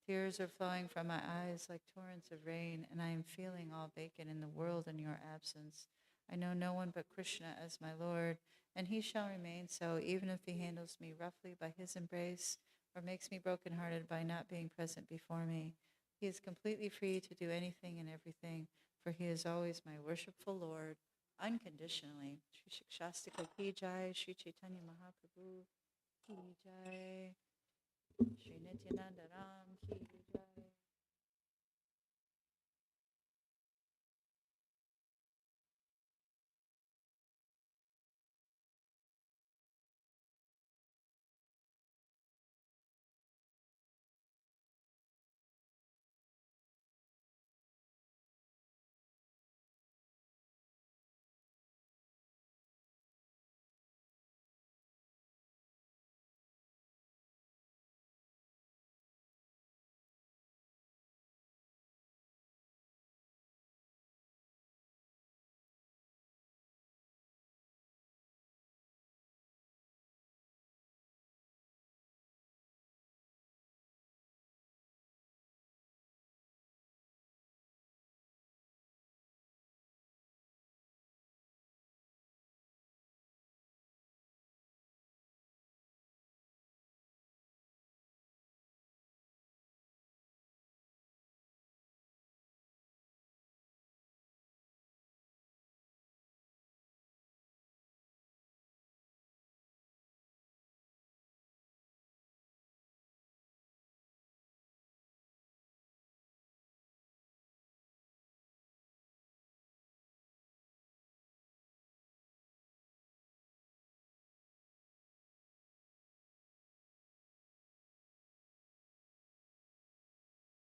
Tears are flowing from my eyes like torrents of rain, and I am feeling all vacant in the world in your absence. I know no one but Krishna as my Lord, and he shall remain so, even if he handles me roughly by his embrace or makes me brokenhearted by not being present before me. He is completely free to do anything and everything, for he is always my worshipful Lord, unconditionally. Shri Shastika ki jai, Shri Chaitanya Mahaprabhu ki jai, Shri Nityananda Ram ki